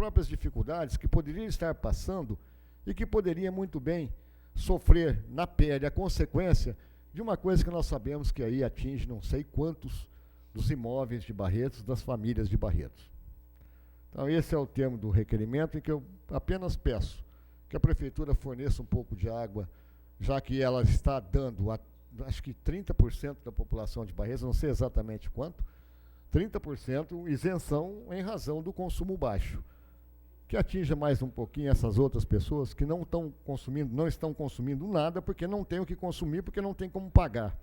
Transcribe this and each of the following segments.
próprias dificuldades que poderia estar passando e que poderia muito bem sofrer na pele a consequência de uma coisa que nós sabemos que aí atinge não sei quantos dos imóveis de Barretos, das famílias de Barretos. Então, esse é o termo do requerimento, em que eu apenas peço que a Prefeitura forneça um pouco de água, já que ela está dando, acho que 30% da população de Barretos, não sei exatamente quanto, 30% isenção em razão do consumo baixo, que atinja mais um pouquinho essas outras pessoas que não estão consumindo nada porque não tem o que consumir, porque não tem como pagar.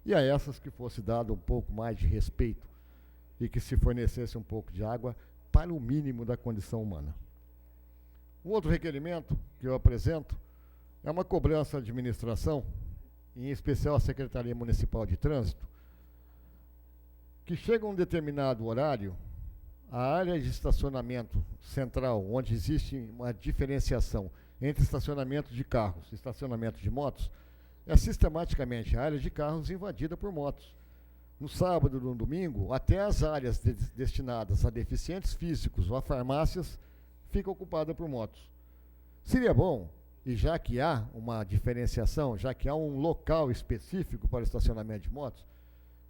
E a essas que fosse dado um pouco mais de respeito e que se fornecesse um pouco de água para o mínimo da condição humana. Um outro requerimento que eu apresento é uma cobrança à administração, em especial à Secretaria Municipal de Trânsito, que chega a um determinado horário, a área de estacionamento central, onde existe uma diferenciação entre estacionamento de carros e estacionamento de motos, é sistematicamente a área de carros invadida por motos. No sábado e no domingo, até as áreas destinadas a deficientes físicos ou a farmácias ficam ocupadas por motos. Seria bom, e já que há uma diferenciação, já que há um local específico para o estacionamento de motos,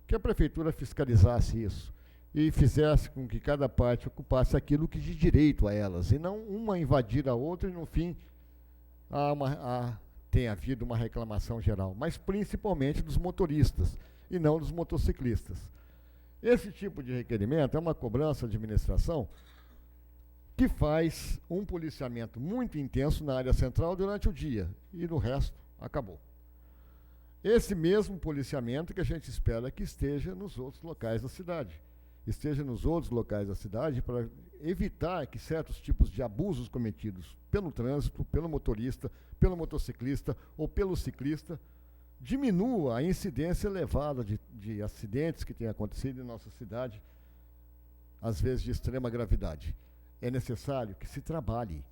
que a Prefeitura fiscalizasse isso e fizesse com que cada parte ocupasse aquilo que de direito a elas, e não uma invadir a outra e, no fim, tenha havido uma reclamação geral, mas principalmente dos motoristas e não dos motociclistas. Esse tipo de requerimento é uma cobrança à administração que faz um policiamento muito intenso na área central durante o dia e no resto acabou. Esse mesmo policiamento que a gente espera que esteja nos outros locais da cidade. Para evitar que certos tipos de abusos cometidos pelo trânsito, pelo motorista, pelo motociclista ou pelo ciclista diminua a incidência elevada de acidentes que tem acontecido em nossa cidade, às vezes de extrema gravidade. É necessário que se trabalhe.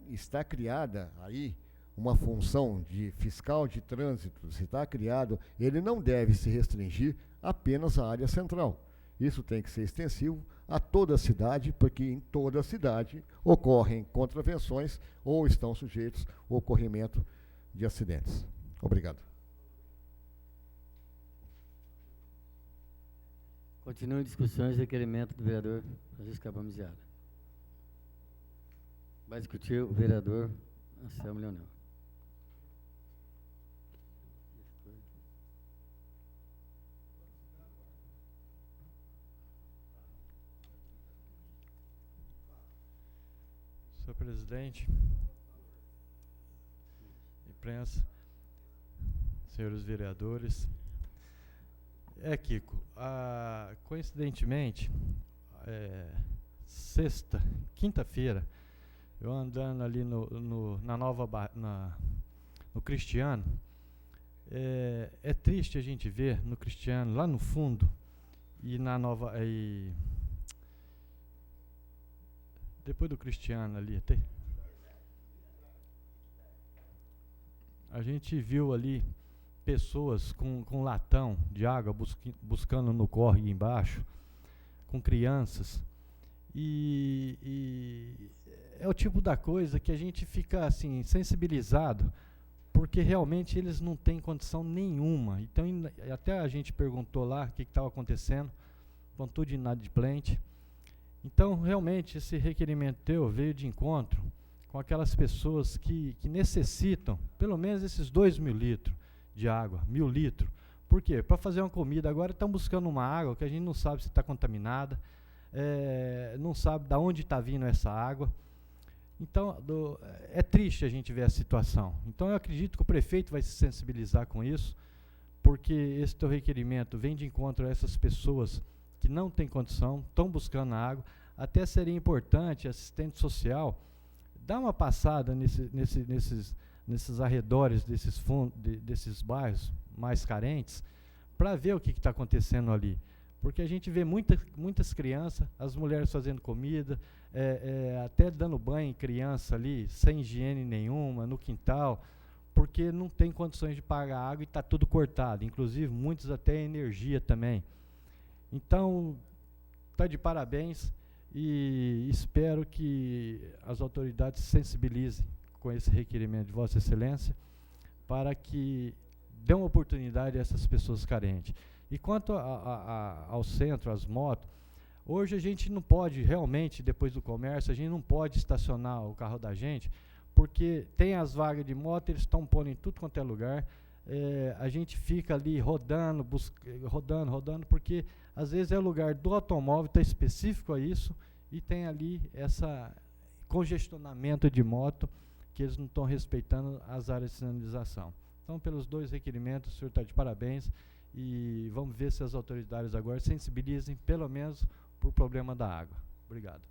Está criada aí uma função de fiscal de trânsito, se está criado, ele não deve se restringir apenas à área central. Isso tem que ser extensivo a toda a cidade, porque em toda a cidade ocorrem contravenções ou estão sujeitos ao ocorrimento de acidentes. Obrigado. Continua em discussões, requerimento do vereador Francisco Abamiziada. Vai discutir o vereador Anselmo Leonel. Senhor presidente, imprensa, senhores vereadores, Kiko, coincidentemente, quinta-feira, eu andando ali no Cristiano, é triste a gente ver no Cristiano, lá no fundo, e na Nova... depois do Cristiano ali, até, a gente viu ali pessoas com latão de água buscando no córrego embaixo, com crianças, e é o tipo da coisa que a gente fica assim sensibilizado, porque realmente eles não têm condição nenhuma. Então até a gente perguntou lá o que estava acontecendo, com tudo inadimplente. Então, realmente, esse requerimento teu veio de encontro com aquelas pessoas que necessitam, pelo menos esses 2.000 litros de água, 1.000 litros. Por quê? Para fazer uma comida. Agora estão buscando uma água que a gente não sabe se está contaminada, não sabe de onde está vindo essa água. Então, é triste a gente ver a situação. Então, eu acredito que o prefeito vai se sensibilizar com isso, porque esse teu requerimento vem de encontro a essas pessoas que não têm condição, estão buscando água. Até seria importante, assistente social, dar uma passada nesses arredores desses bairros mais carentes, para ver o que está acontecendo ali. Porque a gente vê muitas crianças, as mulheres fazendo comida, até dando banho em criança ali, sem higiene nenhuma, no quintal, porque não tem condições de pagar água e está tudo cortado. Inclusive, muitos até energia também. Então, está de parabéns, e espero que as autoridades se sensibilizem com esse requerimento de Vossa Excelência para que dê uma oportunidade a essas pessoas carentes. E quanto ao centro, às motos, hoje a gente não pode realmente, depois do comércio, a gente não pode estacionar o carro da gente, porque tem as vagas de moto, eles estão pondo em tudo quanto é lugar, a gente fica ali rodando, rodando, porque às vezes é o lugar do automóvel, está específico a isso, e tem ali esse congestionamento de moto, que eles não estão respeitando as áreas de sinalização. Então, pelos 2 requerimentos, o senhor está de parabéns, e vamos ver se as autoridades agora sensibilizem, pelo menos, para o problema da água. Obrigado.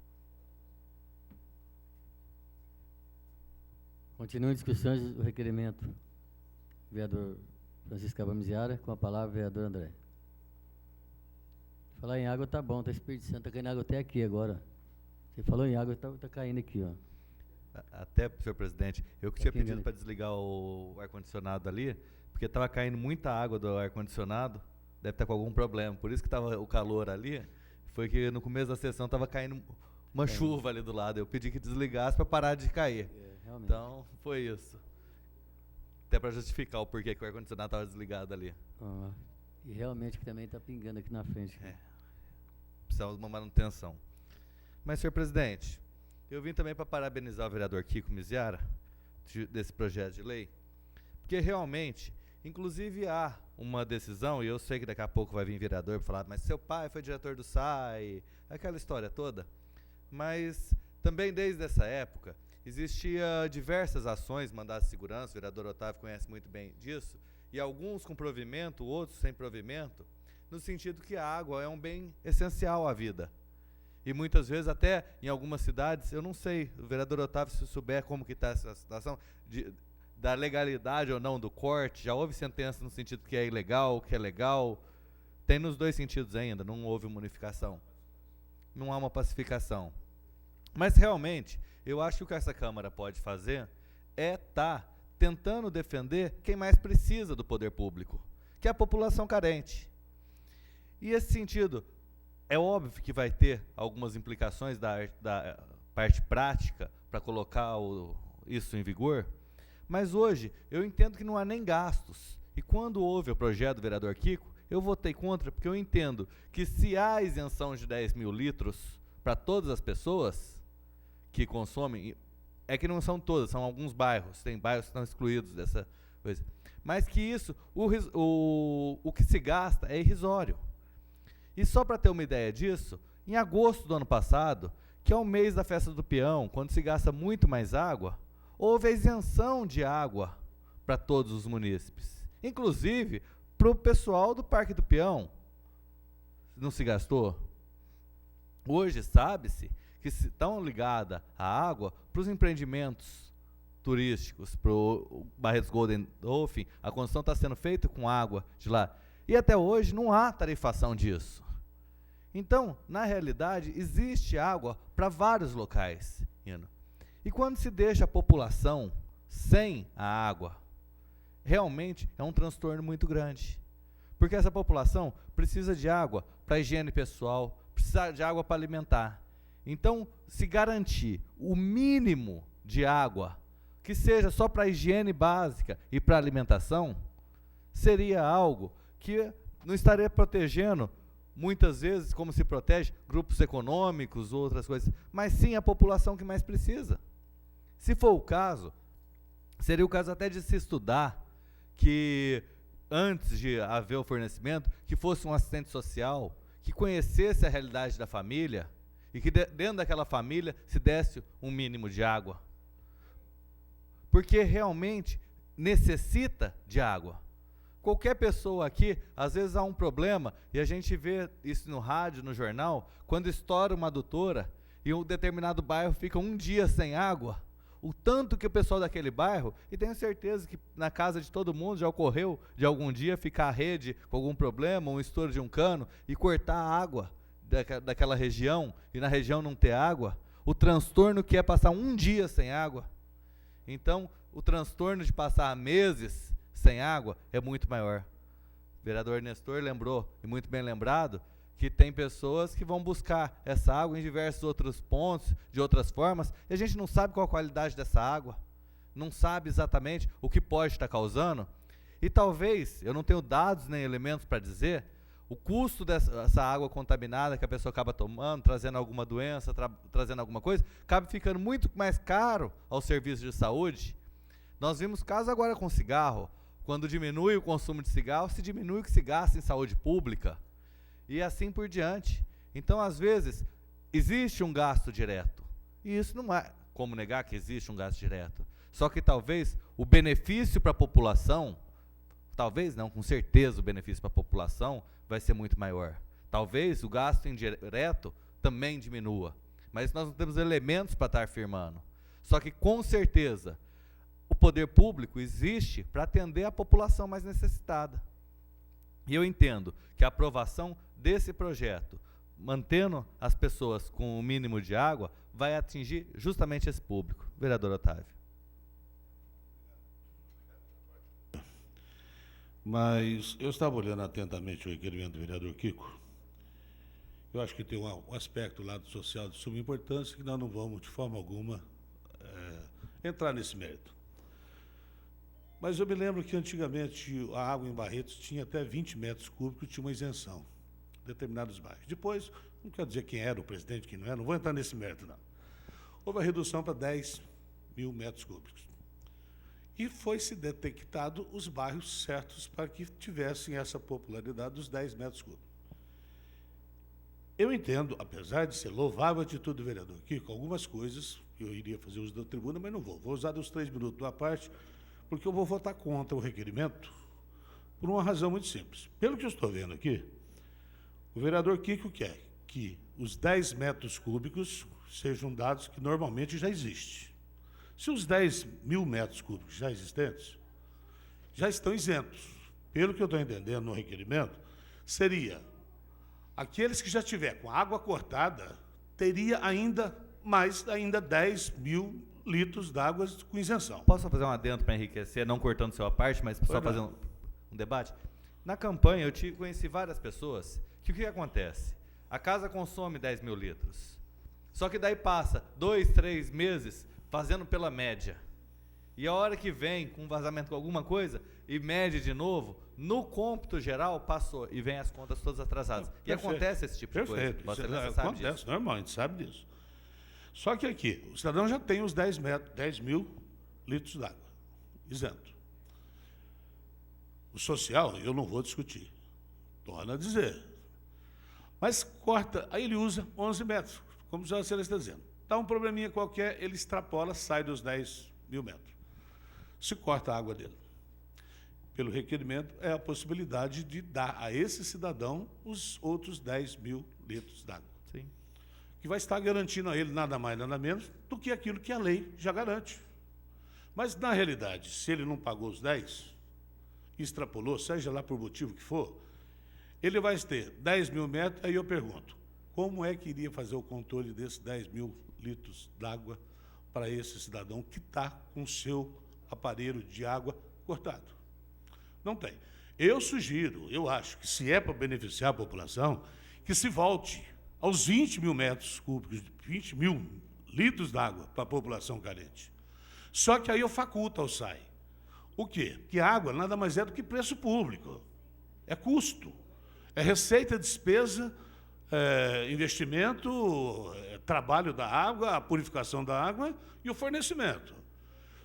Continua discussões do requerimento. Vereador Francisco Abamiziara, com a palavra, vereador André. Falar em água tá bom, está desperdiçando, está caindo água até aqui agora. Você falou em água, tá caindo aqui, ó. Até, senhor presidente, eu que tinha pedido para desligar o ar-condicionado ali, porque estava caindo muita água do ar-condicionado, deve estar com algum problema, por isso que estava o calor ali, foi que no começo da sessão estava caindo uma chuva ali do lado, eu pedi que desligasse para parar de cair. Então, foi isso. Até para justificar o porquê que o ar-condicionado estava desligado ali. E realmente que também está pingando aqui na frente. Precisamos de uma manutenção. Mas, senhor presidente, eu vim também para parabenizar o vereador Kiko Miziara desse projeto de lei, porque realmente, inclusive há uma decisão, e eu sei que daqui a pouco vai vir vereador para falar, mas seu pai foi diretor do SAI, aquela história toda, mas também desde essa época existia diversas ações, mandados de segurança, o vereador Otávio conhece muito bem disso, e alguns com provimento, outros sem provimento, no sentido que a água é um bem essencial à vida. E muitas vezes, até em algumas cidades, eu não sei, o vereador Otávio, se souber como que está essa situação, da legalidade ou não do corte, já houve sentença no sentido que é ilegal, que é legal, tem nos 2 sentidos ainda, não houve uma unificação. Não há uma pacificação. Mas realmente, eu acho que o que essa Câmara pode fazer é estar tentando defender quem mais precisa do poder público, que é a população carente. E esse sentido, é óbvio que vai ter algumas implicações da parte prática para colocar isso em vigor, mas hoje eu entendo que não há nem gastos. E quando houve o projeto do vereador Kiko, eu votei contra, porque eu entendo que se há isenção de 10 mil litros para todas as pessoas que consomem, é que não são todas, são alguns bairros, tem bairros que estão excluídos dessa coisa, mas que isso, o que se gasta é irrisório. E só para ter uma ideia disso, em agosto do ano passado, que é o mês da festa do peão, quando se gasta muito mais água, houve a isenção de água para todos os munícipes, inclusive para o pessoal do Parque do Peão. Não se gastou? Hoje sabe-se que estão ligadas a água para os empreendimentos turísticos, para o Barretos Golden Dolphin, a construção está sendo feita com água de lá. E até hoje não há tarifação disso. Então, na realidade, existe água para vários locais. E quando se deixa a população sem a água, realmente é um transtorno muito grande. Porque essa população precisa de água para higiene pessoal, precisa de água para alimentar. Então, se garantir o mínimo de água, que seja só para higiene básica e para alimentação, seria algo que não estaria protegendo, muitas vezes, como se protege, grupos econômicos ou outras coisas, mas sim a população que mais precisa. Se for o caso, seria o caso até de se estudar que, antes de haver o fornecimento, que fosse um assistente social, que conhecesse a realidade da família, e que dentro daquela família se desse um mínimo de água. Porque realmente necessita de água. Qualquer pessoa aqui, às vezes há um problema, e a gente vê isso no rádio, no jornal, quando estoura uma adutora, e um determinado bairro fica um dia sem água, o tanto que o pessoal daquele bairro, e tenho certeza que na casa de todo mundo já ocorreu de algum dia ficar a rede com algum problema, um estouro de um cano, e cortar a água daquela região, e na região não ter água, o transtorno que é passar um dia sem água. Então, o transtorno de passar meses sem água é muito maior. O vereador Nestor lembrou, e muito bem lembrado, que tem pessoas que vão buscar essa água em diversos outros pontos, de outras formas, e a gente não sabe qual a qualidade dessa água, não sabe exatamente o que pode estar causando, e talvez, eu não tenho dados nem elementos para dizer, o custo dessa água contaminada que a pessoa acaba tomando, trazendo alguma doença, trazendo alguma coisa, acaba ficando muito mais caro ao serviço de saúde. Nós vimos casos agora com cigarro, quando diminui o consumo de cigarro, se diminui o que se gasta em saúde pública, e assim por diante. Então, às vezes, existe um gasto direto, e isso não é como negar que existe um gasto direto, só que talvez o benefício para a população, talvez não, com certeza o benefício para a população vai ser muito maior. Talvez o gasto indireto também diminua, mas nós não temos elementos para estar afirmando. Só que, com certeza, o poder público existe para atender a população mais necessitada. E eu entendo que a aprovação desse projeto, mantendo as pessoas com o mínimo de água, vai atingir justamente esse público. Vereador Otávio. Mas eu estava olhando atentamente o requerimento do vereador Kiko. Eu acho que tem um aspecto lá do social de suma importância que nós não vamos, de forma alguma, entrar nesse mérito. Mas eu me lembro que antigamente a água em Barretos tinha até 20 metros cúbicos, tinha uma isenção em determinados bairros. Depois, não quero dizer quem era o presidente, quem não era, não vou entrar nesse mérito, não. Houve a redução para 10 mil metros cúbicos. E foi-se detectado os bairros certos para que tivessem essa popularidade dos 10 metros cúbicos. Eu entendo, apesar de ser louvável a atitude do vereador Kiko, algumas coisas, eu iria fazer uso da tribuna, mas não vou. Vou usar dos 3 minutos da parte, porque eu vou votar contra o requerimento por uma razão muito simples. Pelo que eu estou vendo aqui, o vereador Kiko quer que os 10 metros cúbicos sejam dados que normalmente já existem. Se os 10 mil metros cúbicos já existentes, já estão isentos. Pelo que eu estou entendendo no requerimento, seria aqueles que já tiver com água cortada, teria ainda 10 mil litros d'água com isenção. Posso fazer um adendo para enriquecer, não cortando sua parte, mas só fazer um debate? Na campanha, eu conheci várias pessoas que o que acontece? A casa consome 10 mil litros. Só que daí passa 2, 3 meses fazendo pela média. E a hora que vem com vazamento com alguma coisa e mede de novo, no cômputo geral passou e vem as contas todas atrasadas. E acontece esse tipo de coisa. Você sabe disso. Acontece, normal, a gente sabe disso. Só que aqui, o cidadão já tem os 10 mil litros d'água, isento. O social, eu não vou discutir, torna a dizer. Mas corta, aí ele usa 11 metros, como já você está dizendo. Dá um probleminha qualquer, ele extrapola, sai dos 10 mil metros. Se corta a água dele. Pelo requerimento, é a possibilidade de dar a esse cidadão os outros 10 mil litros d'água. Sim. Que vai estar garantindo a ele nada mais, nada menos do que aquilo que a lei já garante. Mas, na realidade, se ele não pagou os 10, extrapolou, seja lá por motivo que for, ele vai ter 10 mil metros, aí eu pergunto, como é que iria fazer o controle desses 10 mil litros d'água para esse cidadão que está com o seu aparelho de água cortado? Não tem. Eu sugiro, eu acho que se é para beneficiar a população, que se volte aos 20 mil metros cúbicos, 20 mil litros d'água para a população carente. Só que aí eu faculto ao SAI. O quê? Que a água nada mais é do que preço público. É custo. É receita, despesa, investimento, trabalho da água, a purificação da água e o fornecimento.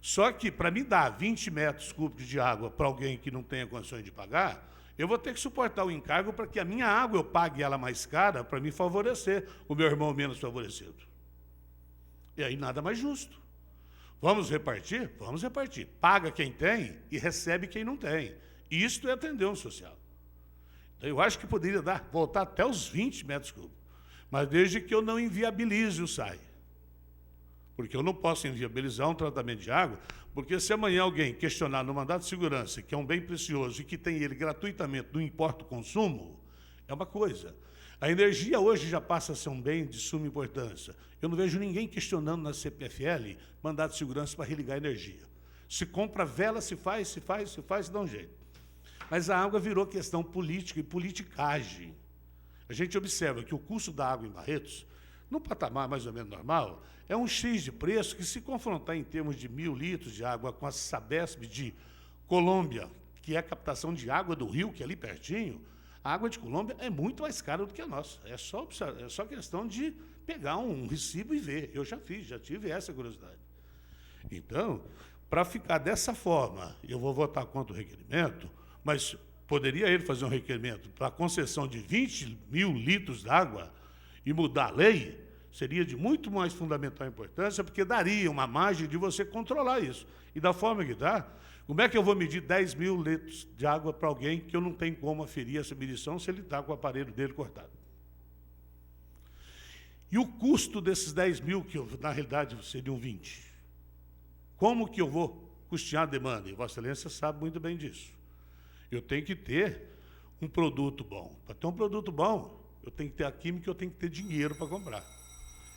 Só que, para me dar 20 metros cúbicos de água para alguém que não tenha condições de pagar, eu vou ter que suportar o encargo para que a minha água eu pague ela mais cara para me favorecer o meu irmão menos favorecido. E aí nada mais justo. Vamos repartir? Vamos repartir. Paga quem tem e recebe quem não tem. Isto é atender um social. Então, eu acho que poderia voltar até os 20 metros cúbicos, mas desde que eu não inviabilize o SAI. Porque eu não posso inviabilizar um tratamento de água, porque se amanhã alguém questionar no mandato de segurança, que é um bem precioso e que tem ele gratuitamente, não importa o consumo, é uma coisa. A energia hoje já passa a ser um bem de suma importância. Eu não vejo ninguém questionando na CPFL mandato de segurança para religar a energia. Se compra vela, se faz, dá um jeito. Mas a água virou questão política e politicagem. A gente observa que o custo da água em Barretos, num patamar mais ou menos normal, é um X de preço que, se confrontar em termos de 1.000 litros de água com a Sabesp de Colômbia, que é a captação de água do rio, que é ali pertinho, a água de Colômbia é muito mais cara do que a nossa. É só questão de pegar um recibo e ver. Eu já tive essa curiosidade. Então, para ficar dessa forma, eu vou votar contra o requerimento, mas poderia ele fazer um requerimento para a concessão de 20.000 litros d'água e mudar a lei, seria de muito mais fundamental importância, porque daria uma margem de você controlar isso. E da forma que dá, como é que eu vou medir 10.000 litros de água para alguém que eu não tenho como aferir essa medição se ele está com o aparelho dele cortado? E o custo desses 10.000, que na realidade seriam 20, como que eu vou custear a demanda? E Vossa Excelência sabe muito bem disso. Eu tenho que ter um produto bom. Para ter um produto bom, eu tenho que ter a química, eu tenho que ter dinheiro para comprar.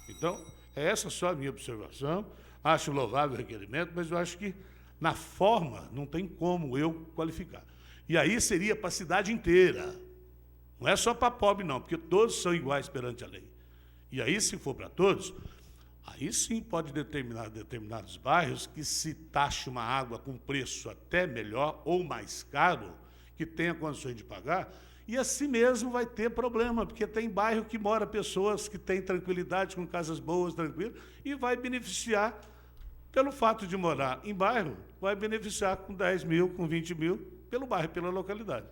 Então, essa só a minha observação. Acho louvável o requerimento, mas eu acho que, na forma, não tem como eu qualificar. E aí seria para a cidade inteira. Não é só para pobre, não, porque todos são iguais perante a lei. E aí, se for para todos, aí sim pode determinar determinados bairros que se taxe uma água com preço até melhor ou mais caro, que tenha condições de pagar, e assim mesmo vai ter problema, porque tem bairro que mora pessoas que têm tranquilidade, com casas boas, tranquilas, e vai beneficiar, pelo fato de morar em bairro, vai beneficiar com 10.000, com 20.000, pelo bairro, pela localidade.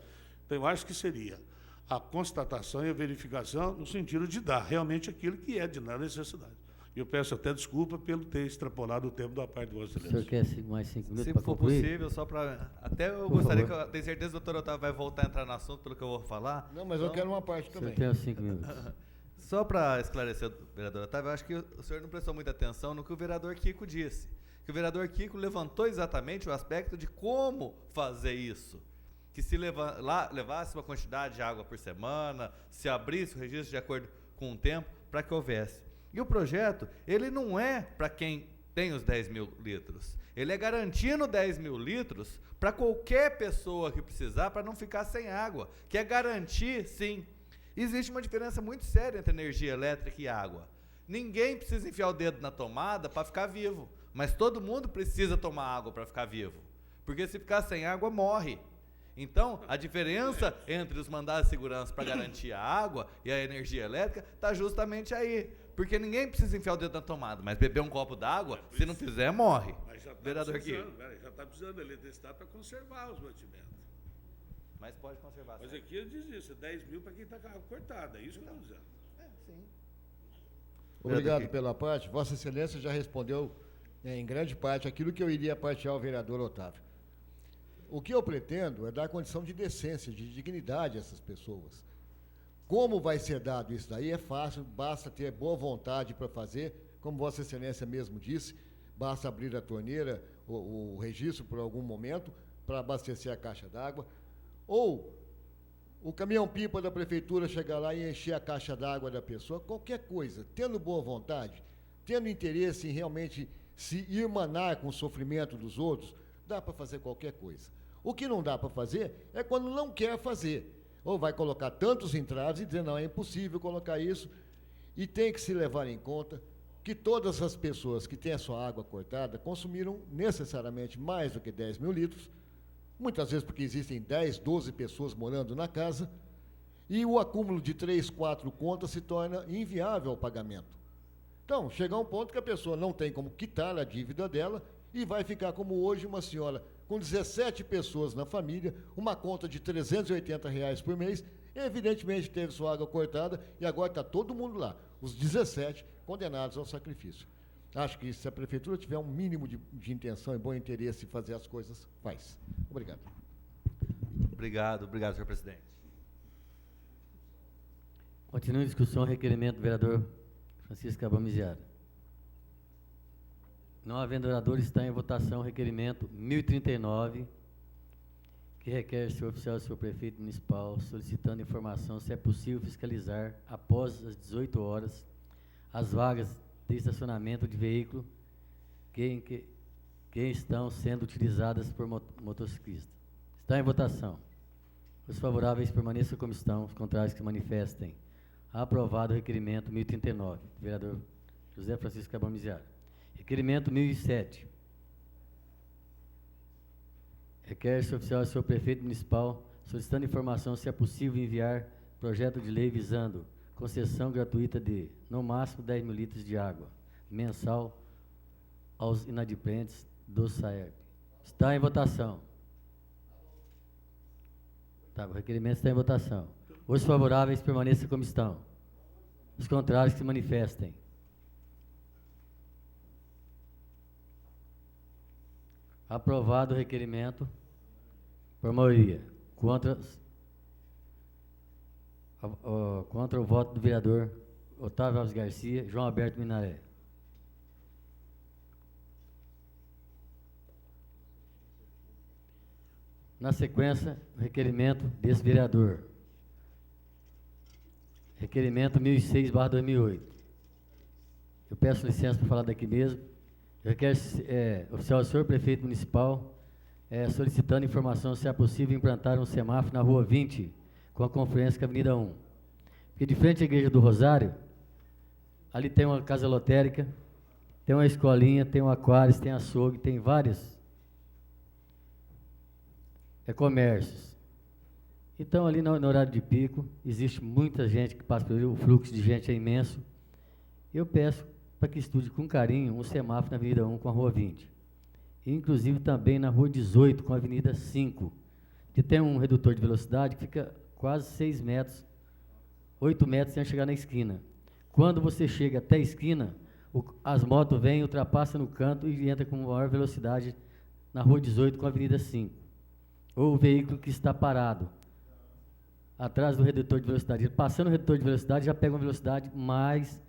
Então, eu acho que seria a constatação e a verificação no sentido de dar realmente aquilo que é de necessidade. Eu peço até desculpa pelo ter extrapolado o tempo da parte do Vossa Excelência. O senhor quer mais 5 minutos Se para for concluir? possível, só para... Até eu Por gostaria favor. tenho certeza que o doutor Otávio vai voltar a entrar no assunto pelo que eu vou falar. Não, mas eu quero uma parte O senhor também. tem os 5 minutos. Só para esclarecer, vereador Otávio, eu acho que o senhor não prestou muita atenção no que o vereador Kiko disse. Que o vereador Kiko levantou exatamente o aspecto de como fazer isso. Que se levasse uma quantidade de água por semana, se abrisse o registro de acordo com o tempo, para que houvesse. E o projeto, ele não é para quem tem os 10.000 litros. Ele é garantindo 10.000 litros para qualquer pessoa que precisar, para não ficar sem água. Que é garantir, sim. Existe uma diferença muito séria entre energia elétrica e água. Ninguém precisa enfiar o dedo na tomada para ficar vivo. Mas todo mundo precisa tomar água para ficar vivo. Porque se ficar sem água, morre. Então, a diferença entre os mandados de segurança para garantir a água e a energia elétrica está justamente aí. Porque ninguém precisa enfiar o dedo na tomada, mas beber um copo d'água, se não fizer, morre. Mas já está Vereador precisando, Kiko. já está precisando da eletricidade para conservar os mantimentos. Mas pode conservar. Mas aqui ele diz isso, 10.000 para quem está com a água cortada, é isso que eu estou dizendo. Sim. Obrigado pela parte. Vossa Excelência já respondeu, em grande parte, aquilo que eu iria partilhar ao vereador Otávio. O que eu pretendo é dar condição de decência, de dignidade a essas pessoas. Como vai ser dado isso daí é fácil, basta ter boa vontade para fazer, como Vossa Excelência mesmo disse, basta abrir a torneira, o registro por algum momento, para abastecer a caixa d'água, ou o caminhão-pipa da prefeitura chegar lá e encher a caixa d'água da pessoa, qualquer coisa, tendo boa vontade, tendo interesse em realmente se irmanar com o sofrimento dos outros, dá para fazer qualquer coisa. O que não dá para fazer é quando não quer fazer. Ou vai colocar tantos entraves e dizer, não, é impossível colocar isso. E tem que se levar em conta que todas as pessoas que têm a sua água cortada consumiram necessariamente mais do que 10.000 litros, muitas vezes porque existem 10, 12 pessoas morando na casa, e o acúmulo de 3, 4 contas se torna inviável ao pagamento. Então, chega um ponto que a pessoa não tem como quitar a dívida dela e vai ficar como hoje uma senhora com 17 pessoas na família, uma conta de R$380 por mês, evidentemente teve sua água cortada e agora está todo mundo lá, os 17 condenados ao sacrifício. Acho que se a prefeitura tiver um mínimo de intenção e bom interesse em fazer as coisas, faz. Obrigado. Obrigado, senhor presidente. Continua em discussão o requerimento do vereador Francisco Cabral Miziara. Não havendo vereador, está em votação o requerimento 1039, que requer senhor oficial e senhor prefeito municipal solicitando informação se é possível fiscalizar, após as 18 horas, as vagas de estacionamento de veículo que estão sendo utilizadas por motociclistas. Está em votação. Os favoráveis permaneçam como estão, os contrários que se manifestem. Aprovado o requerimento 1039, do vereador José Francisco Cabral Miziara. Requerimento 1007. Requer-se oficial ao senhor prefeito municipal solicitando informação se é possível enviar projeto de lei visando concessão gratuita de, no máximo, 10 mil litros de água mensal aos inadimplentes do SAERP. Está em votação. Tá, o requerimento está em votação. Os favoráveis permaneçam como estão. Os contrários que se manifestem. Aprovado o requerimento por maioria. Contra o voto do vereador Otávio Alves Garcia, João Alberto Minaré. Na sequência, o requerimento desse vereador. Requerimento 1006/2008. Eu peço licença para falar daqui mesmo. Eu requero oficial ao senhor prefeito municipal solicitando informação se é possível implantar um semáforo na rua 20 com a confluência com a Avenida 1. Porque de frente à Igreja do Rosário, ali tem uma casa lotérica, tem uma escolinha, tem um aquário, tem açougue, tem vários comércios. Então, ali no horário de pico, existe muita gente que passa por ali, o fluxo de gente é imenso. Eu peço para que estude com carinho um semáforo na Avenida 1 com a Rua 20. E, inclusive, também na Rua 18 com a Avenida 5, que tem um redutor de velocidade que fica quase 6 metros, 8 metros sem chegar na esquina. Quando você chega até a esquina, as motos vêm, ultrapassam no canto e entram com maior velocidade na Rua 18 com a Avenida 5. Ou o veículo que está parado atrás do redutor de velocidade. Ele passando o redutor de velocidade, já pega uma velocidade mais,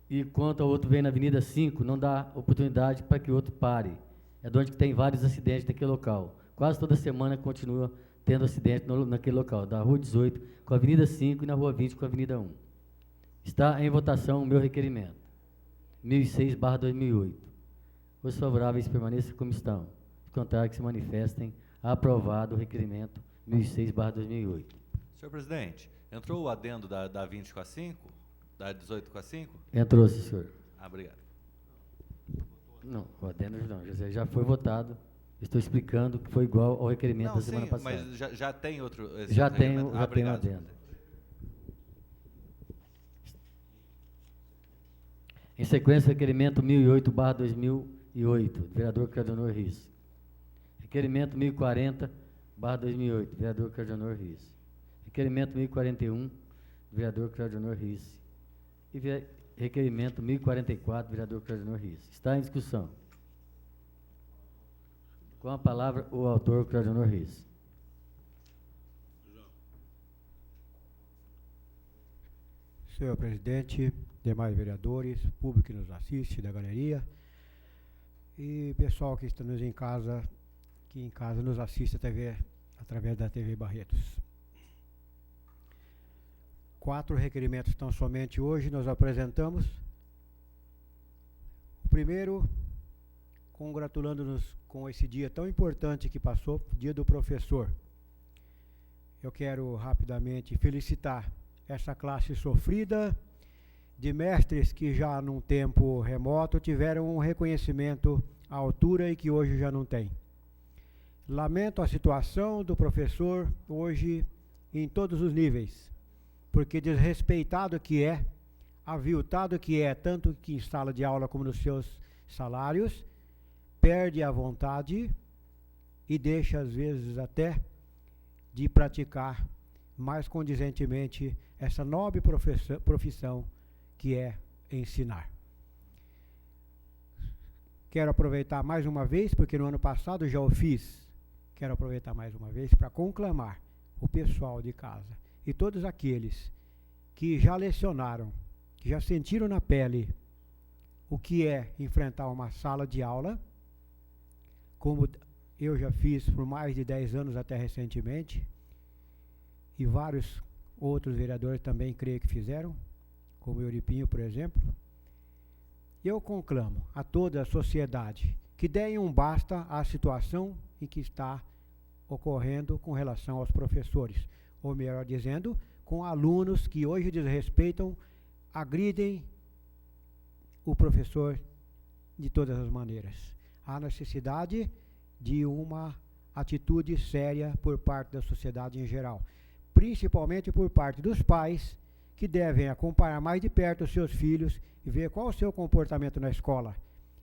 e enquanto o outro vem na Avenida 5, não dá oportunidade para que o outro pare. É de onde tem vários acidentes naquele local. Quase toda semana continua tendo acidente naquele local, da Rua 18 com a Avenida 5 e na Rua 20 com a Avenida 1. Está em votação o meu requerimento. 1006/2008. Os favoráveis permaneçam como estão. Os contrários que se manifestem. Aprovado o requerimento 1006/2008. Senhor presidente, entrou o adendo da 20 com a 5? Da 18 com a 5? Entrou, sim, senhor. Obrigado. Não, o adendo não, já foi votado. Estou explicando que foi igual ao requerimento da semana passada. Mas já tem outro. Já tem o obrigado. adendo. Em sequência, requerimento 1008/2008, do vereador Cardonor Riz. Requerimento 1040/2008, vereador Cardonor Riz. Requerimento 1041, vereador Cardonor Riz. E requerimento 1044, vereador Cardonor Riz. Está em discussão. Com a palavra, o autor Cardonor Riz. Senhor presidente, demais vereadores, público que nos assiste da galeria e pessoal que está nos em casa, que em casa nos assiste através da TV Barretos. 4 requerimentos tão somente hoje nós apresentamos. O primeiro, congratulando-nos com esse dia tão importante que passou, Dia do Professor. Eu quero rapidamente felicitar essa classe sofrida de mestres que já num tempo remoto tiveram um reconhecimento à altura e que hoje já não tem. Lamento a situação do professor hoje em todos os níveis, porque desrespeitado que é, aviltado que é, tanto que em sala de aula como nos seus salários, perde a vontade e deixa às vezes até de praticar mais condizentemente essa nobre profissão que é ensinar. Quero aproveitar mais uma vez, porque no ano passado já o fiz, quero aproveitar mais uma vez para conclamar o pessoal de casa e todos aqueles que já lecionaram, que já sentiram na pele o que é enfrentar uma sala de aula, como eu já fiz por mais de 10 anos até recentemente, e vários outros vereadores também creio que fizeram, como Euripinho, por exemplo. Eu conclamo a toda a sociedade que deem um basta à situação em que está ocorrendo com relação aos professores, ou melhor dizendo, com alunos que hoje desrespeitam, agridem o professor de todas as maneiras. Há necessidade de uma atitude séria por parte da sociedade em geral, principalmente por parte dos pais, que devem acompanhar mais de perto os seus filhos e ver qual o seu comportamento na escola.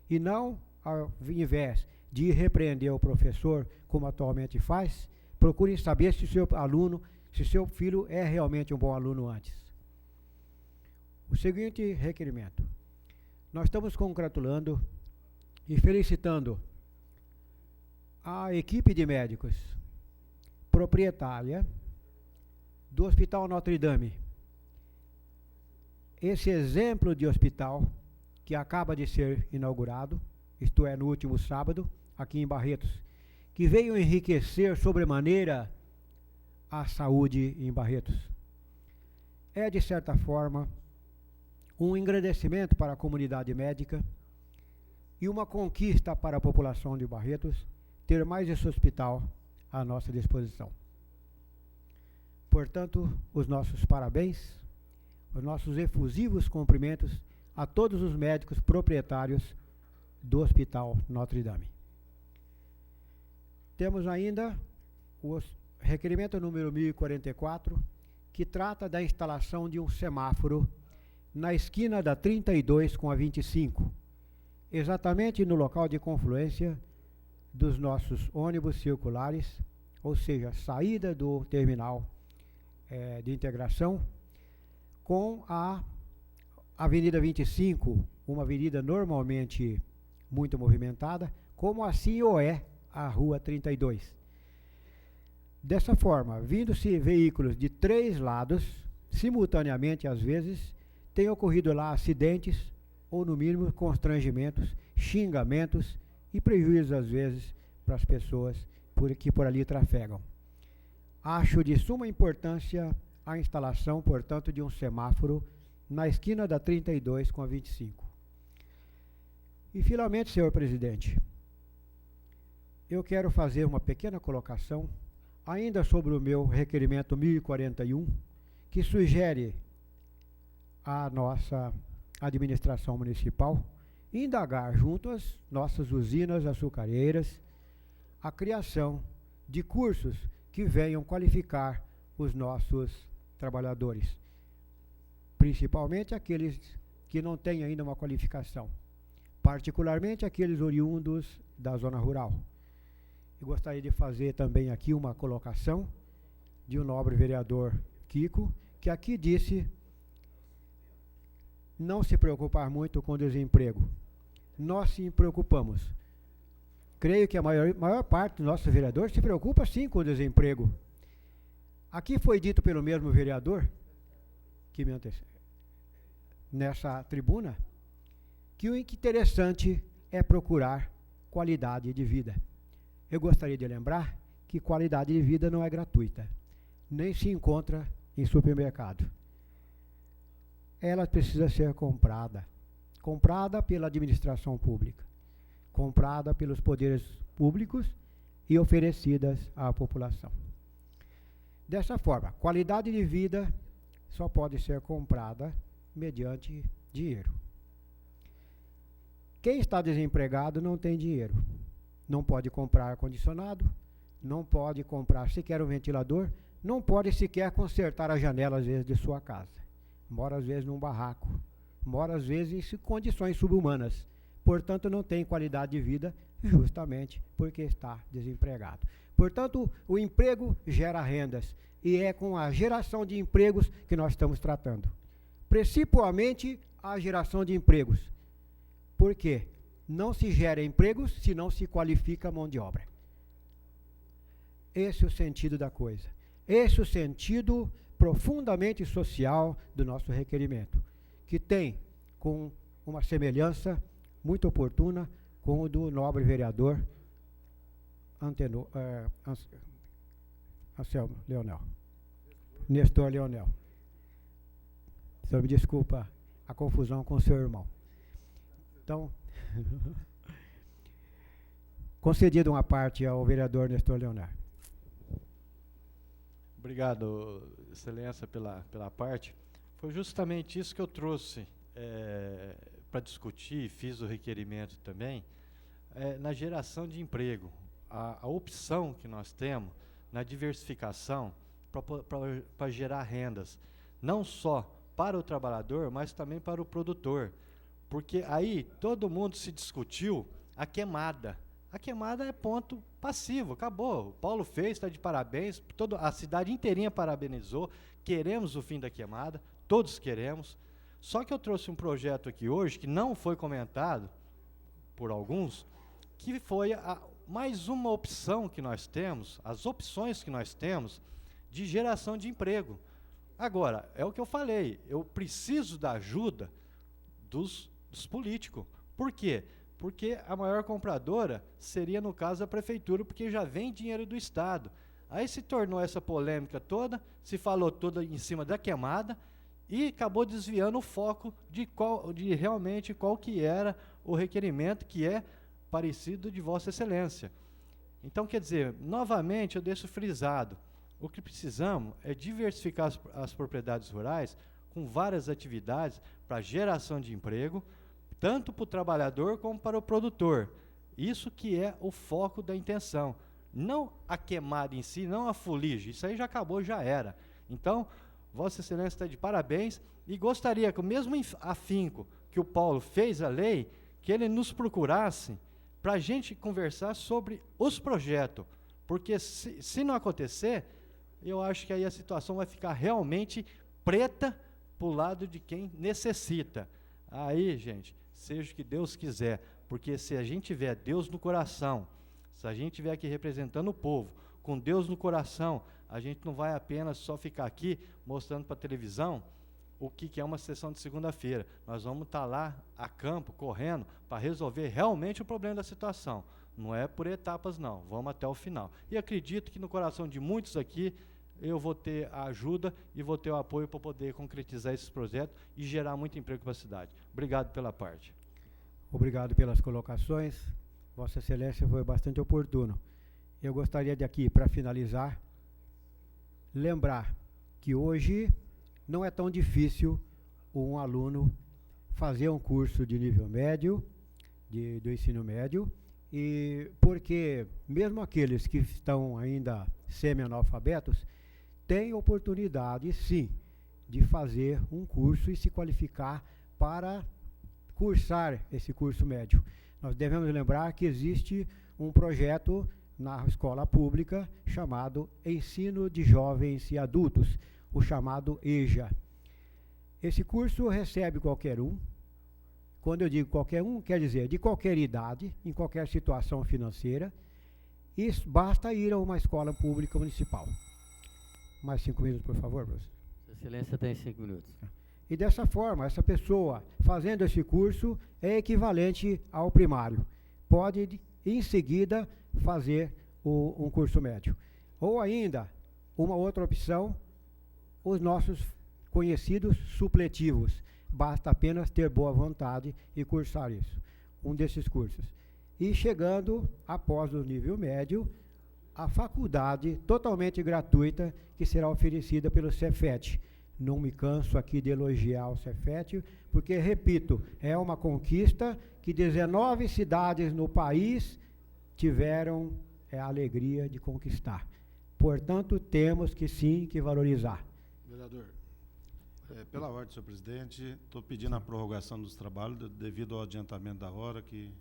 E não, ao invés de repreender o professor, como atualmente faz, procurem saber se seu aluno, se seu filho é realmente um bom aluno antes. O seguinte requerimento. Nós estamos congratulando e felicitando a equipe de médicos proprietária do Hospital Notre Dame. Esse exemplo de hospital que acaba de ser inaugurado, isto é, no último sábado, aqui em Barretos, que veio enriquecer sobremaneira a saúde em Barretos. É, de certa forma, um engrandecimento para a comunidade médica e uma conquista para a população de Barretos ter mais esse hospital à nossa disposição. Portanto, os nossos parabéns, os nossos efusivos cumprimentos a todos os médicos proprietários do Hospital Notre Dame. Temos ainda o requerimento número 1044, que trata da instalação de um semáforo na esquina da 32 com a 25, exatamente no local de confluência dos nossos ônibus circulares, ou seja, saída do terminal de integração, com a Avenida 25, uma avenida normalmente muito movimentada, como assim o é a Rua 32. Dessa forma, vindo-se veículos de 3 lados, simultaneamente às vezes, tem ocorrido lá acidentes, ou no mínimo constrangimentos, xingamentos e prejuízos às vezes para as pessoas que por ali trafegam. Acho de suma importância a instalação, portanto, de um semáforo na esquina da 32 com a 25. E, finalmente, senhor presidente, eu quero fazer uma pequena colocação, ainda sobre o meu requerimento 1041, que sugere à nossa administração municipal indagar junto às nossas usinas açucareiras a criação de cursos que venham qualificar os nossos trabalhadores, principalmente aqueles que não têm ainda uma qualificação, particularmente aqueles oriundos da zona rural. Eu gostaria de fazer também aqui uma colocação de um nobre vereador Kiko, que aqui disse não se preocupar muito com o desemprego. Nós se preocupamos. Creio que a maior parte dos nossos vereadores se preocupa sim com o desemprego. Aqui foi dito pelo mesmo vereador que me antecedeu nessa tribuna que o interessante é procurar qualidade de vida. Eu gostaria de lembrar que qualidade de vida não é gratuita, nem se encontra em supermercado. Ela precisa ser comprada pela administração pública, comprada pelos poderes públicos e oferecidas à população. Dessa forma, qualidade de vida só pode ser comprada mediante dinheiro. Quem está desempregado não tem dinheiro. Não pode comprar ar-condicionado, não pode comprar sequer um ventilador, não pode sequer consertar a janela, às vezes, de sua casa. Mora, às vezes, num barraco. Mora, às vezes, em condições subhumanas. Portanto, não tem qualidade de vida, justamente porque está desempregado. Portanto, o emprego gera rendas. E é com a geração de empregos que nós estamos tratando. Principalmente a geração de empregos. Por quê? Não se gera empregos se não se qualifica a mão de obra. Esse é o sentido da coisa. Esse é o sentido profundamente social do nosso requerimento, que tem com uma semelhança muito oportuna com o do nobre vereador Anselmo Leonel. Nestor Leonel. O senhor me desculpa a confusão com o seu irmão. Então, concedido uma parte ao vereador Nestor Leonel. Obrigado, Excelência, pela parte. Foi justamente isso que eu trouxe para discutir, fiz o requerimento também, na geração de emprego. A opção que nós temos na diversificação para gerar rendas, não só para o trabalhador, mas também para o produtor. Porque aí todo mundo se discutiu a queimada. A queimada é ponto passivo, acabou. O Paulo fez, está de parabéns, a cidade inteirinha parabenizou, queremos o fim da queimada, todos queremos. Só que eu trouxe um projeto aqui hoje, que não foi comentado por alguns, que foi mais uma opção que nós temos, as opções que nós temos de geração de emprego. Agora, é o que eu falei, eu preciso da ajuda dos políticos. Por quê? Porque a maior compradora seria, no caso, a prefeitura, porque já vem dinheiro do Estado. Aí se tornou essa polêmica toda, se falou toda em cima da queimada, e acabou desviando o foco de realmente qual que era o requerimento, que é parecido de Vossa Excelência. Então, quer dizer, novamente eu deixo frisado, o que precisamos é diversificar as propriedades rurais com várias atividades para geração de emprego, tanto para o trabalhador como para o produtor. Isso que é o foco da intenção. Não a queimada em si, não a fuligem. Isso aí já acabou, já era. Então, Vossa Excelência está de parabéns e gostaria que o mesmo afinco que o Paulo fez a lei, que ele nos procurasse para a gente conversar sobre os projetos. Porque se não acontecer, eu acho que aí a situação vai ficar realmente preta para o lado de quem necessita. Aí, gente, seja o que Deus quiser, porque se a gente tiver Deus no coração, se a gente estiver aqui representando o povo, com Deus no coração, a gente não vai apenas só ficar aqui mostrando para a televisão o que é uma sessão de segunda-feira. Nós vamos estar lá a campo, correndo, para resolver realmente o problema da situação. Não é por etapas, não. Vamos até o final. E acredito que no coração de muitos aqui, eu vou ter a ajuda e vou ter o apoio para poder concretizar esses projetos e gerar muito emprego para a cidade. Obrigado pela parte. Obrigado pelas colocações. Vossa Excelência foi bastante oportuno. Eu gostaria de aqui, para finalizar, lembrar que hoje não é tão difícil um aluno fazer um curso de nível médio, do ensino médio, e porque mesmo aqueles que estão ainda semi-analfabetos têm oportunidade, sim, de fazer um curso e se qualificar para cursar esse curso médio. Nós devemos lembrar que existe um projeto na escola pública chamado Ensino de Jovens e Adultos, o chamado EJA. Esse curso recebe qualquer um. Quando eu digo qualquer um, quer dizer de qualquer idade, em qualquer situação financeira, e basta ir a uma escola pública municipal. Mais 5 minutos, por favor, professor. Excelência tem 5 minutos. E dessa forma, essa pessoa fazendo esse curso é equivalente ao primário. Pode, em seguida, fazer um curso médio. Ou ainda, uma outra opção, os nossos conhecidos supletivos. Basta apenas ter boa vontade e cursar isso. Um desses cursos. E chegando, após o nível médio, a faculdade totalmente gratuita que será oferecida pelo Cefet. Não me canso aqui de elogiar o Cefet, porque, repito, é uma conquista que 19 cidades no país tiveram a alegria de conquistar. Portanto, temos que sim que valorizar. Vereador, pela ordem, senhor presidente, estou pedindo a prorrogação dos trabalhos devido ao adiantamento da hora que...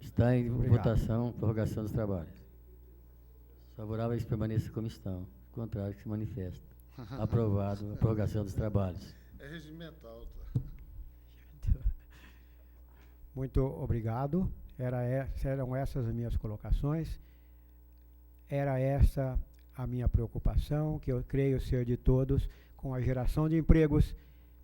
Está em votação, prorrogação dos trabalhos. Favoráveis permaneça como estão. Contrário, que se manifesta. Aprovado a prorrogação dos trabalhos. É regimental. Muito obrigado. Eram essas as minhas colocações. Era essa a minha preocupação, que eu creio ser de todos, com a geração de empregos,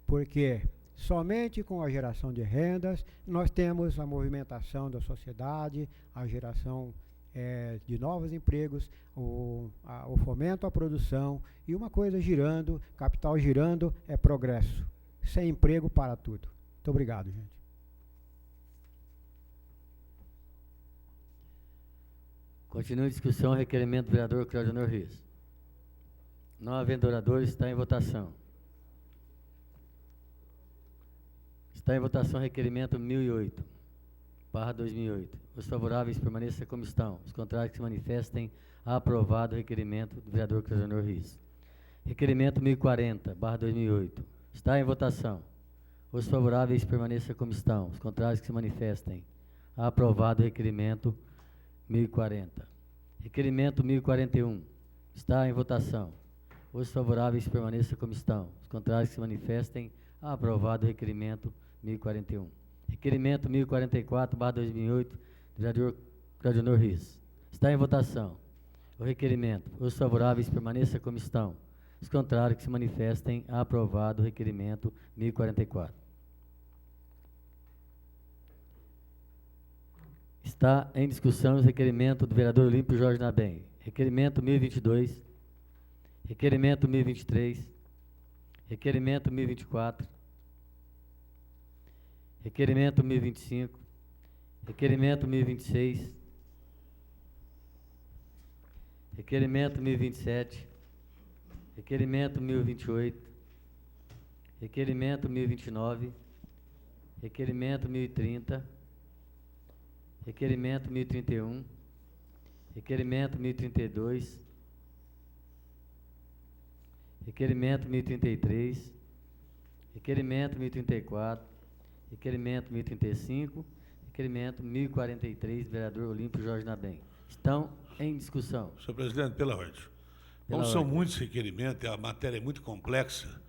porque somente com a geração de rendas nós temos a movimentação da sociedade, a geração de novos empregos, o fomento à produção, e uma coisa girando, capital girando, é progresso. Sem emprego, para tudo. Muito obrigado, gente. Continua em discussão o requerimento do vereador Claudionor Rios. Não havendo oradores, está em votação. Está em votação o requerimento 1008/2008. Os favoráveis permaneçam como estão. Os contrários que se manifestem. Aprovado o requerimento do vereador Claudionor Rios. Requerimento 1040/2008. Está em votação. Os favoráveis permaneçam como estão. Os contrários que se manifestem. Aprovado o requerimento 1040. Requerimento 1041. Está em votação. Os favoráveis permaneçam como estão. Os contrários que se manifestem. Aprovado o requerimento 1041. Requerimento 1044/2008, do vereador Claudionor Rios. Está em votação o requerimento. Os favoráveis permaneçam como estão. Os contrários que se manifestem. Aprovado o requerimento 1044. Está em discussão o requerimento do vereador Olímpio Jorge Nabem. Requerimento 1022. Requerimento 1023. Requerimento 1024. Requerimento 1025. Requerimento 1026. Requerimento 1027. Requerimento 1028. Requerimento 1029. Requerimento 1030. Requerimento 1031. Requerimento 1032. Requerimento 1033. Requerimento 1034. Requerimento 1035. Requerimento 1043, vereador Olímpio Jorge Nabem. Estão em discussão. Senhor presidente, pela ordem. Como são muitos requerimentos, a matéria é muito complexa,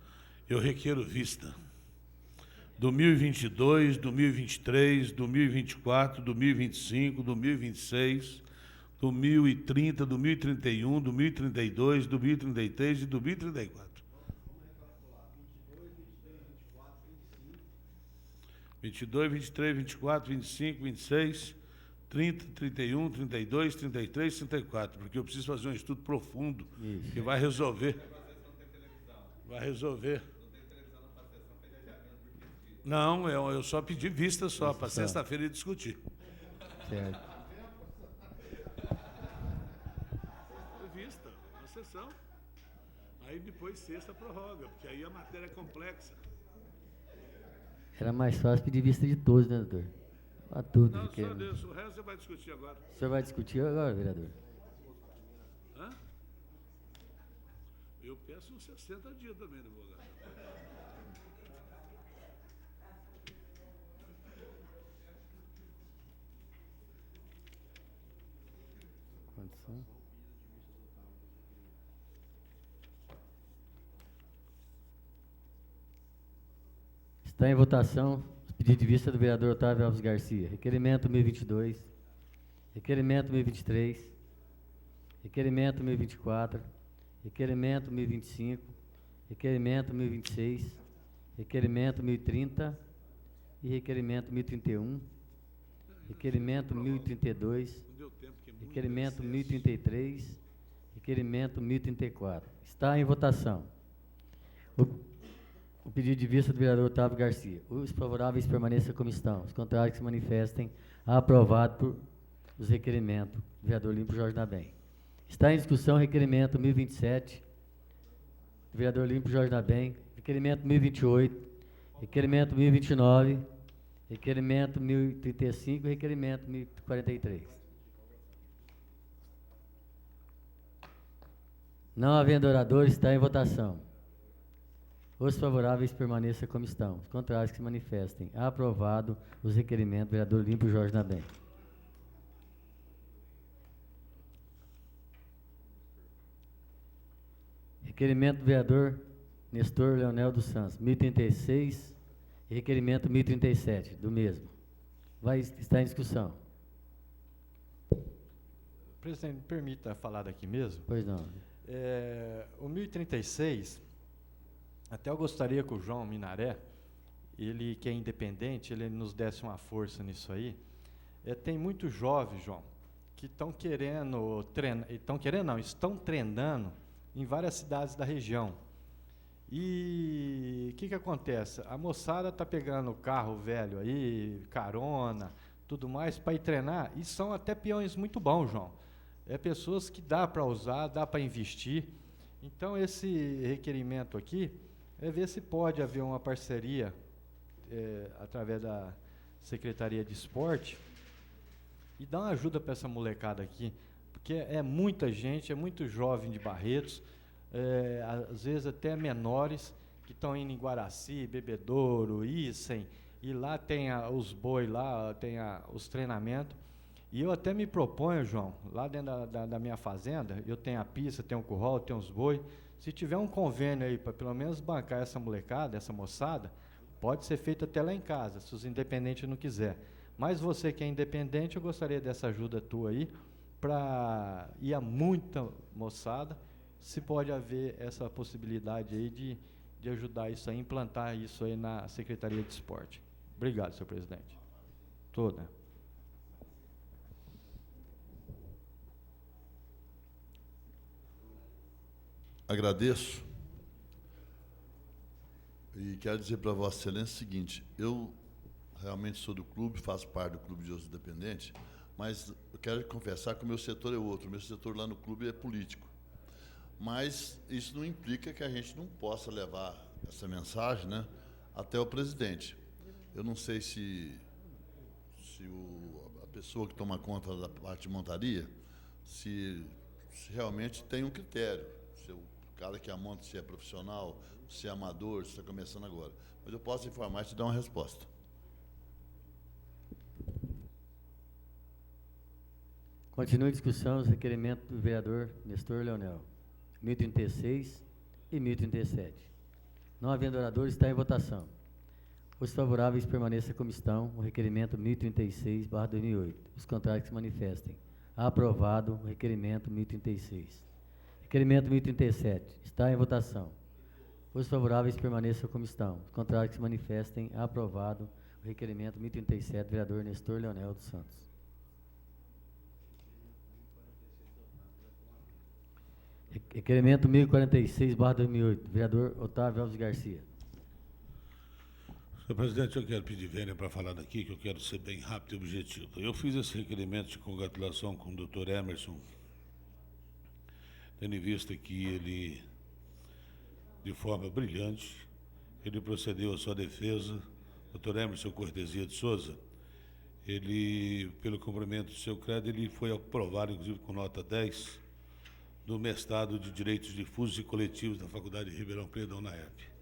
eu requeiro vista. Do 1022, do 1023, do 1024, do 1025, do 1026, do 1030, do 1031, do 1032, do 1033 e do 1034. 22, 23, 24, 25, 26, 30, 31, 32, 33, 34, porque eu preciso fazer um estudo profundo que vai resolver. Vai resolver. Não, eu só pedi vista só, para sexta-feira discutir. Certo. Vista, uma sessão. Aí depois sexta prorroga, porque aí a matéria é complexa. Era mais fácil pedir vista de todos, né, doutor? A tudo. Não, só Deus, o resto você vai discutir agora. O senhor vai discutir agora, vereador? Hã? Eu peço uns 60 dias também, advogado. Quantos são? Está em votação o pedido de vista do vereador Otávio Alves Garcia. Requerimento 1022. Requerimento 1023. Requerimento 1024. Requerimento 1025. Requerimento 1026. Requerimento 1030. E requerimento 1031. Requerimento 1032. Requerimento 1033. Requerimento 1034. Está em votação o pedido de vista do vereador Otávio Garcia. Os favoráveis permaneçam como estão. Os contrários que se manifestem. Aprovado por os requerimentos do vereador Olímpio Jorge Nabem. Está em discussão o requerimento 1027 do vereador Olímpio Jorge Nabem. Requerimento 1028. Requerimento 1029. Requerimento 1035 e requerimento 1043. Não havendo oradores, está em votação. Os favoráveis permaneçam como estão. Os contrários que se manifestem. Aprovado os requerimentos do vereador Olímpio Jorge Nabem. Requerimento do vereador Nestor Leonel dos Santos, 1036 e requerimento 1037, do mesmo. Vai estar em discussão. Presidente, me permita falar daqui mesmo? Pois não. O 1036, até eu gostaria que o João Minaré, ele que é independente, ele nos desse uma força nisso aí. Tem muitos jovens, João, que estão querendo treinar, estão treinando em várias cidades da região. E o que acontece? A moçada está pegando carro velho aí, carona, tudo mais, para ir treinar, e são até peões muito bons, João. É pessoas que dá para usar, dá para investir. Então, esse requerimento aqui é ver se pode haver uma parceria através da Secretaria de Esporte e dar uma ajuda para essa molecada aqui, porque é muita gente, é muito jovem de Barretos, às vezes até menores, que estão indo em Guaraci, Bebedouro, Issem, e lá tem os boi, lá tem os treinamentos. E eu até me proponho, João, lá dentro da minha fazenda, eu tenho a pista, tenho o curral, tenho os boi. Se tiver um convênio aí para pelo menos bancar essa molecada, essa moçada, pode ser feito até lá em casa, se os independentes não quiser. Mas você que é independente, eu gostaria dessa ajuda tua aí, para ir a muita moçada, se pode haver essa possibilidade aí de ajudar isso aí, implantar isso aí na Secretaria de Esporte. Obrigado, senhor presidente. Toda. Agradeço e quero dizer para Vossa Excelência o seguinte: eu realmente sou do clube, faço parte do Clube de Usos Independentes, mas eu quero confessar que o meu setor é outro. O meu setor lá no clube é político. Mas isso não implica que a gente não possa levar essa mensagem, né, até o presidente. Eu não sei se a pessoa que toma conta da parte de montaria, se realmente tem um critério. Se o cara que monta, se é profissional, se é amador, se está começando agora. Mas eu posso informar e te dar uma resposta. Continua a discussão os requerimentos do vereador Nestor Leonel, 1036 e 1037. Não havendo oradores, está em votação. Os favoráveis permaneçam como estão, o requerimento 1036/2008. Os contrários que se manifestem. Aprovado o requerimento 1036. Requerimento 1037. Está em votação. Os favoráveis permaneçam como estão. Os contrários que se manifestem. Aprovado o requerimento 1037, vereador Nestor Leonel dos Santos. Requerimento 1046/2008, vereador Otávio Alves Garcia. Senhor presidente, eu quero pedir vênia para falar daqui, que eu quero ser bem rápido e objetivo. Eu fiz esse requerimento de congratulação com o doutor Emerson, tendo em vista que ele, de forma brilhante, ele procedeu à sua defesa. Doutor Emerson Cortesia de Souza, ele, pelo cumprimento do seu crédito, ele foi aprovado, inclusive, com nota 10, do mestrado de Direitos Difusos e Coletivos da Faculdade de Ribeirão Preto, da UNAERP.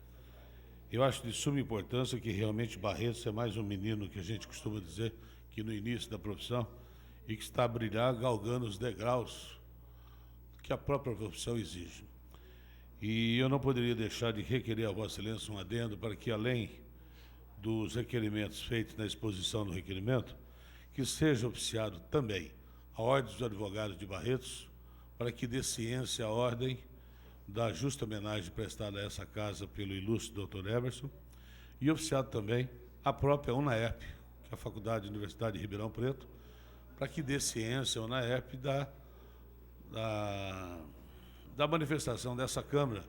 Eu acho de suma importância que realmente Barretos é mais um menino, que a gente costuma dizer, que no início da profissão, e que está a brilhar, galgando os degraus que a própria profissão exige. E eu não poderia deixar de requerer a Vossa Excelência um adendo para que, além dos requerimentos feitos na exposição do requerimento, que seja oficiado também a Ordem dos Advogados de Barretos, para que dê ciência à ordem da justa homenagem prestada a essa casa pelo ilustre doutor Emerson, e oficiado também a própria UNAERP, que é a Faculdade de Universidade de Ribeirão Preto, para que dê ciência à UNAERP da manifestação dessa Câmara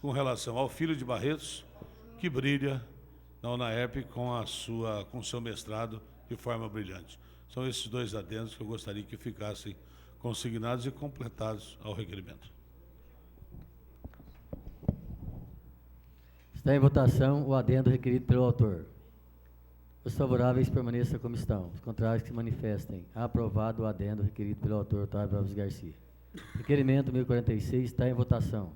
com relação ao filho de Barretos, que brilha na UNAERP com o seu mestrado de forma brilhante. São esses dois adendos que eu gostaria que ficassem consignados e completados ao requerimento. Está em votação o adendo requerido pelo autor. Os favoráveis permaneçam como estão. Os contrários que se manifestem. Aprovado o adendo requerido pelo autor Otávio Alves Garcia. Requerimento 1046 está em votação.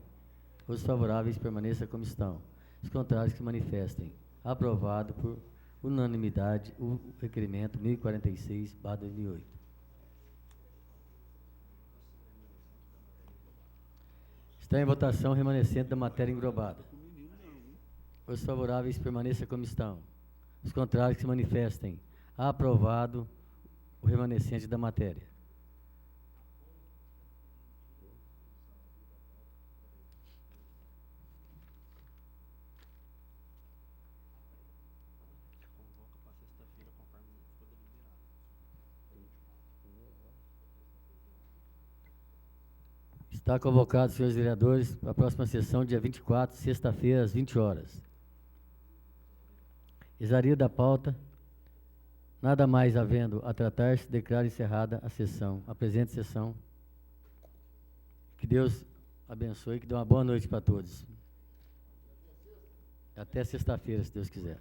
Os favoráveis permaneçam como estão. Os contrários que se manifestem. Aprovado por unanimidade o requerimento 1046/2008. Está em votação o remanescente da matéria englobada. Os favoráveis permaneçam como estão. Os contrários que se manifestem. Aprovado o remanescente da matéria. Está convocado, senhores vereadores, para a próxima sessão, dia 24, sexta-feira, às 20 horas. Exaria da pauta. Nada mais havendo a tratar-se, declaro encerrada a sessão. A presente sessão Que Deus abençoe e que dê uma boa noite para todos. Até sexta-feira, se Deus quiser.